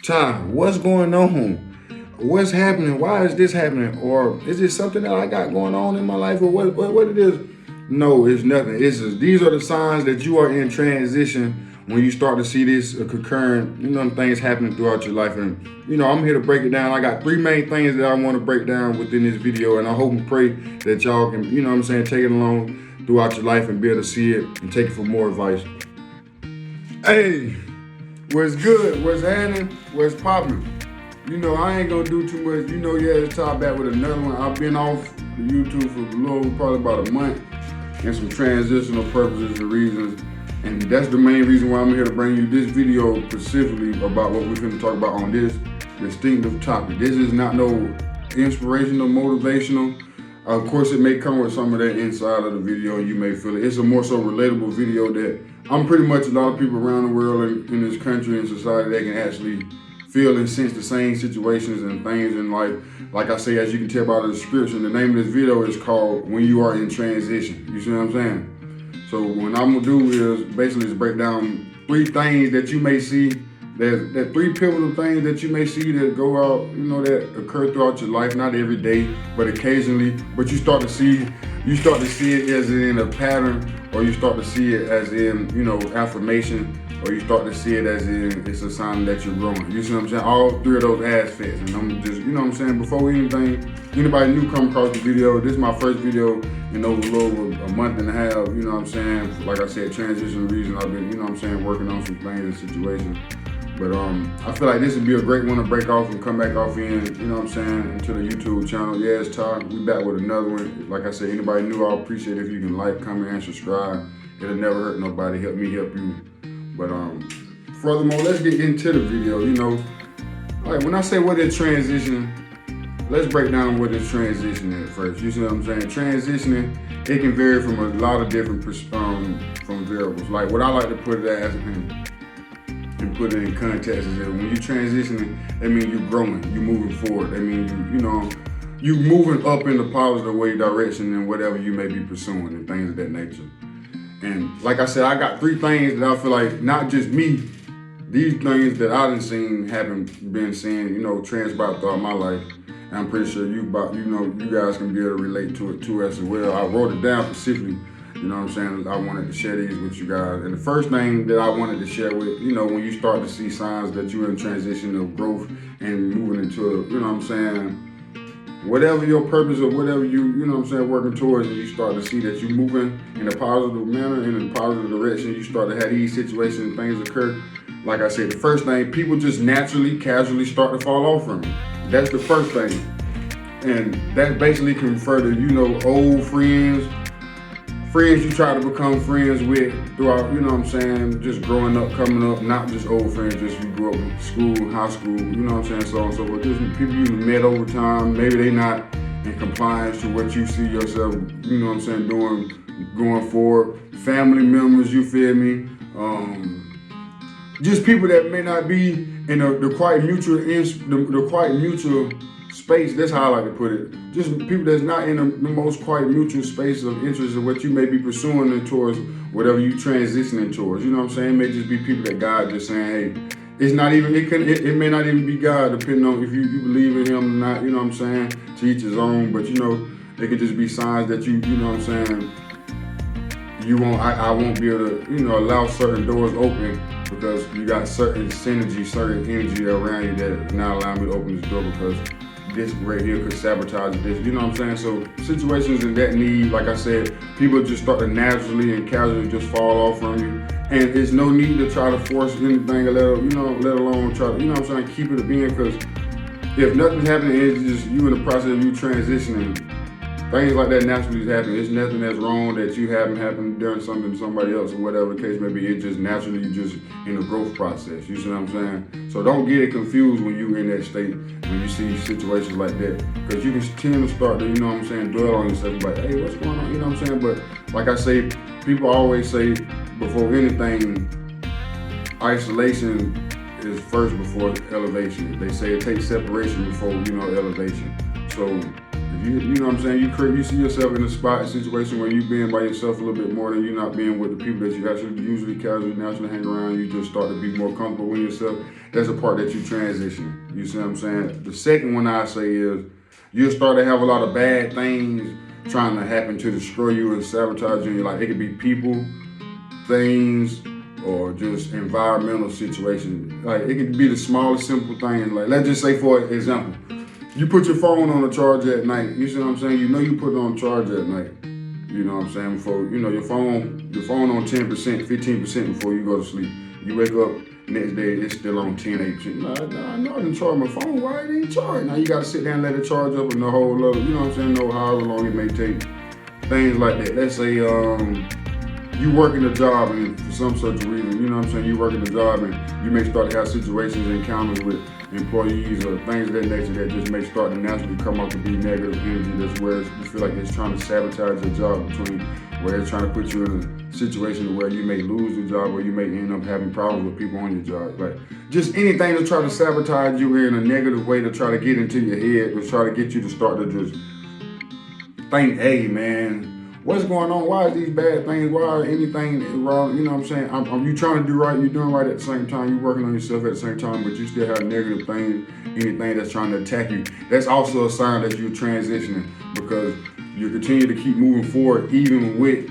Child, what's going on? What's happening? Why is this happening? Or is it something that I got going on in my life? Or what it is? No, it's nothing. It's just, these are the signs that you are in transition when you start to see this concurrent, things happening throughout your life. And, I'm here to break it down. I got three main things that I want to break down within this video. And I hope and pray that y'all can, take it along throughout your life and be able to see it and take it for more advice. Hey, what's good? What's happening? What's popping? I ain't gonna do too much. It's Top back with another one. I've been off the YouTube for probably about a month and some transitional purposes and reasons. And that's the main reason why I'm here to bring you this video specifically about what we're gonna talk about on this distinctive topic. This is not no inspirational, motivational. Of course, it may come with some of that inside of the video and you may feel it. It's a more so relatable video that I'm pretty much a lot of people around the world in this country and society that can actually feel and sense the same situations and things in life. Like I say, as you can tell by the description, the name of this video is called When You Are in Transition. You see what I'm saying? So what I'm gonna do is basically just break down three things that you may see, that three pivotal things that you may see that go out, that occur throughout your life, not every day, but occasionally. But you start to see it as in a pattern, or you start to see it as in, affirmation, or you start to see it as in it's a sign that you're growing. You see what I'm saying? All three of those aspects. And I'm just, before anybody new come across the video, this is my first video in over a month and a half, Like I said, transition reason I've been, working on some things and situations. But I feel like this would be a great one to break off and come back off in, into the YouTube channel. Yeah, it's Todd. We back with another one. Like I said, anybody new, I'll appreciate it if you can like, comment, and subscribe. It'll never hurt nobody. Help me help you. But furthermore, let's get into the video. All right, when I say what is transition, let's break down what is transitioning at first. You see what I'm saying? Transitioning, it can vary from a lot of different from variables. Like what I like to put it as and put it in context is that when you're transitioning, that means you're growing, you're moving forward. That means you moving up in the positive way direction in whatever you may be pursuing and things of that nature. And like I said, I got three things that I feel like, not just me, these things that I done seen been seeing, transpire throughout my life. And I'm pretty sure you guys can be able to relate to it too as well. I wrote it down specifically, I wanted to share these with you guys. And the first thing that I wanted to share with, when you start to see signs that you're in transition of growth and moving into, whatever your purpose or whatever working towards, and you start to see that you're moving in a positive manner, in a positive direction, you start to have these situations and things occur. Like I said, the first thing, people just naturally, casually start to fall off from you. That's the first thing. And that basically can refer to, old friends you try to become friends with throughout, just growing up, coming up, not just old friends, just you grew up in school, high school, so on and so forth. Just people you met over time, maybe they not in compliance to what you see yourself, doing going forward. Family members, you feel me? Just people that may not be in the quite mutual space. That's how I like to put it. Just people that's not in the most quite mutual space of interest of what you may be pursuing and towards whatever you transitioning towards. It may just be people that God just saying, hey, it's not even, it may not even be God, depending on if you believe in him or not, to each his own. But it could just be signs that I won't be able to, allow certain doors open because you got certain synergy, certain energy around you that not allow me to open this door because this right here could sabotage this, So situations in that need, like I said, people just start to naturally and casually just fall off from you. And there's no need to try to force anything or let alone try to, keep it a being, because if nothing's happening, it's just you in the process of you transitioning. Things like that naturally happen. There's nothing that's wrong that you haven't happened during something to somebody else or whatever the case may be. It's just naturally just in the growth process. You see what I'm saying? So don't get it confused when you're in that state, when you see situations like that. Because you can tend to start to, dwell on yourself like, hey, what's going on? But like I say, people always say before anything, isolation is first before elevation. They say it takes separation before, elevation. So if You know what I'm saying? You see yourself in a situation where you being by yourself a little bit more than you not being with the people that you actually usually casually naturally hang around. You just start to be more comfortable with yourself. That's a part that you transition. You see what I'm saying? The second one I say is you'll start to have a lot of bad things trying to happen to destroy you and sabotage you. Like it could be people, things, or just environmental situations. Like it could be the smallest simple things. Like let's just say for example, you put your phone on a charge at night. You see what I'm saying? You know you put it on charge at night. You know what I'm saying? Before your phone on 10%, 15% before you go to sleep. You wake up next day, it's still on 10, 8%. I know I didn't charge my phone. Why it ain't charged? Now you gotta sit down and let it charge up in the whole other, you know what I'm saying? Know however long it may take. Things like that. Let's say you working a job and for some such reason, you know what I'm saying, you working a job and you may start to have situations, encounters with employees or things of that nature that just may start to naturally come up to be negative energy. That's where you feel like it's trying to sabotage your job, between where it's trying to put you in a situation where you may lose your job or you may end up having problems with people on your job. Like just anything to try to sabotage you in a negative way, to try to get into your head, to try to get you to start to just think, hey man, what's going on? Why is these bad things? Why are anything wrong? You know what I'm saying? You trying to do right, you're doing right at the same time, you're working on yourself at the same time, but you still have negative things, anything that's trying to attack you. That's also a sign that you're transitioning, because you continue to keep moving forward even with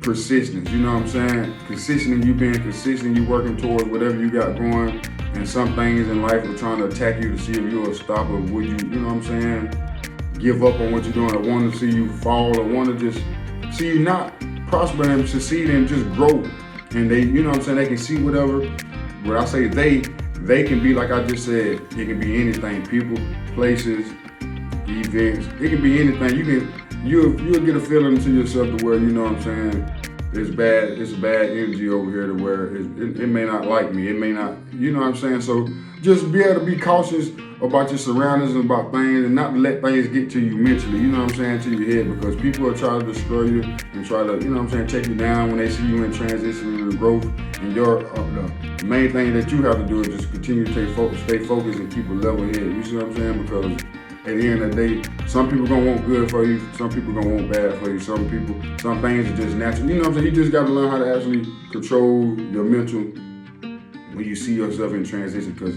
persistence. You know what I'm saying? Consistent, you being consistent, you working towards whatever you got going, and some things in life are trying to attack you to see if you'll stop or would you know what I'm saying, give up on what you're doing, or want to see you fall, or want to just see you not prosper and succeed and just grow. And they, you know what I'm saying, they can see whatever. When I say they can be, like I just said, it can be anything, people, places, events, it can be anything. You'll get a feeling to yourself to where, you know what I'm saying, it's bad energy over here, to where it may not like me, it may not, you know what I'm saying. So just be able to be cautious about your surroundings and about things, and not to let things get to you mentally, you know what I'm saying, to your head, because people are trying to destroy you and try to, you know what I'm saying, take you down when they see you in transition and growth. And the main thing that you have to do is just continue to stay focused and keep a level head. You see what I'm saying? Because at the end of the day, some people gonna want good for you, some people gonna want bad for you, some things are just natural. You know what I'm saying? You just gotta learn how to actually control your mental when you see yourself in transition, because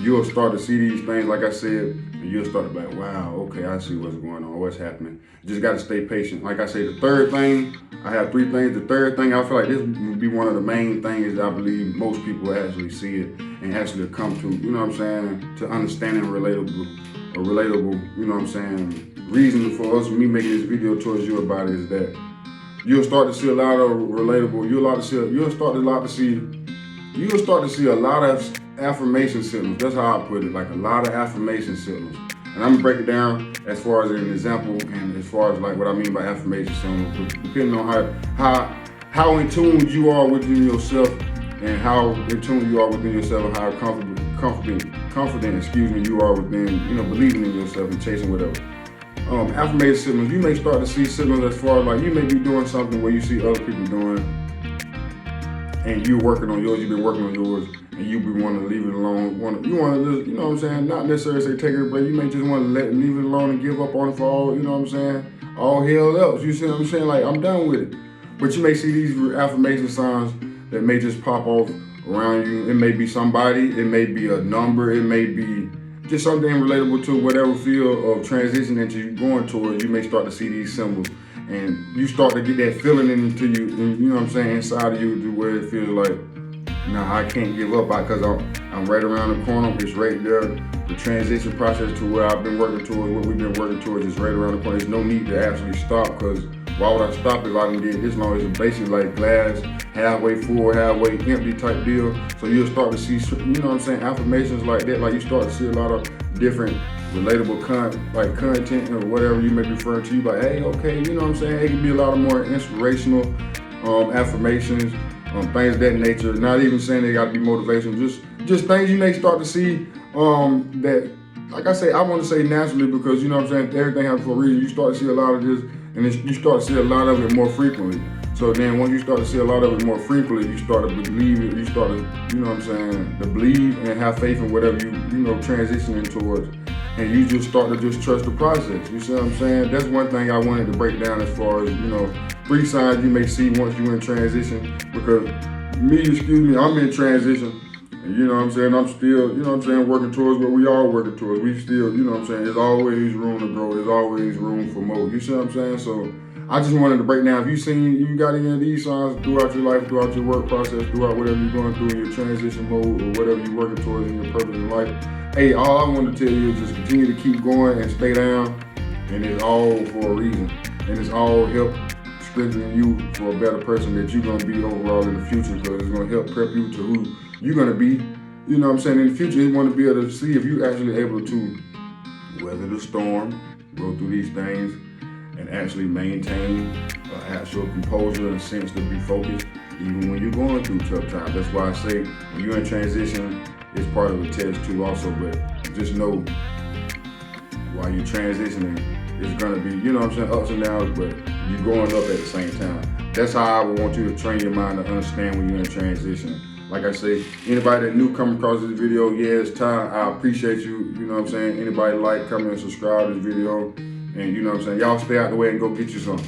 you'll start to see these things, like I said, and you'll start to be like, wow, okay, I see what's going on, what's happening. You just gotta stay patient. Like I say, the third thing, I have three things. The third thing, I feel like this would be one of the main things that I believe most people actually see it and actually come to, you know what I'm saying, to understand and relatable, you know what I'm saying, reason for us, me making this video towards you about it, is that you'll start to see a lot of relatable, you'll start to see a lot of affirmation signals. That's how I put it, like a lot of affirmation signals. And I'm gonna break it down as far as an example, and as far as like what I mean by affirmation signals, depending on how in tune you are within yourself, and how in tune you are within yourself, and how confident you are within, you know, believing in yourself and chasing whatever. Affirmation signals, you may start to see signals as far as like you may be doing something where you see other people doing, and you're working on yours, you've been working on yours, and you be wanting to leave it alone. You want to just, you know what I'm saying, not necessarily say take it a break. You may just want to leave it alone and give up on it for all, you know what I'm saying, all hell else. You see what I'm saying? Like, I'm done with it. But you may see these affirmation signs that may just pop off around you. It may be somebody, it may be a number, it may be just something relatable to whatever field of transition that you're going towards. You may start to see these symbols, and you start to get that feeling into you, and you know what I'm saying, inside of you, to where it feels like, nah, I can't give up, because I'm right around the corner. It's right there. The transition process to where I've been working towards, what we've been working towards, is right around the corner. There's no need to actually stop, because why would I stop if I didn't did this long? It's basically like glass, halfway full, halfway empty type deal. So you'll start to see, you know what I'm saying, affirmations like that. Like you start to see a lot of different relatable content or whatever you may be referring to. You like, hey, okay, you know what I'm saying? It can be a lot of more inspirational affirmations, things of that nature. Not even saying they gotta be motivational, just things you may start to see that, like I say, I want to say naturally, because you know what I'm saying, everything happens for a reason. You start to see a lot of this, and you start to see a lot of it more frequently. So then once you start to see a lot of it more frequently, you start to believe it, you start to, you know what I'm saying, to believe and have faith in whatever you know, transitioning towards. and you just start to just trust the process. You see what I'm saying? That's one thing I wanted to break down as far as, 3 signs you may see once you're in transition. Because I'm in transition. And you know what I'm saying? I'm still, working towards what we all working towards. We still, there's always room to grow. There's always room for more. You see what I'm saying? So I just wanted to break down. If you got any of these signs throughout your life, throughout your work process, throughout whatever you're going through in your transition mode or whatever you're working towards in your purpose in life, hey, all I want to tell you is just continue to keep going and stay down. And it's all for a reason. And it's all help strengthening you for a better person that you're going to be overall in the future, because it's going to help prep you to who you're going to be. You know what I'm saying? In the future, you want to be able to see if you're actually able to weather the storm, go through these things, and actually maintain actual composure and sense to be focused, even when you're going through tough times. That's why I say when you're in transition, it's part of the test too also, but just know while you're transitioning, it's gonna be, ups and downs, but you're going up at the same time. That's how I would want you to train your mind to understand when you're in transition. Like I say, anybody that new come across this video, it's time. I appreciate you, Anybody like, comment, and subscribe to this video. And y'all stay out the way and go get you some.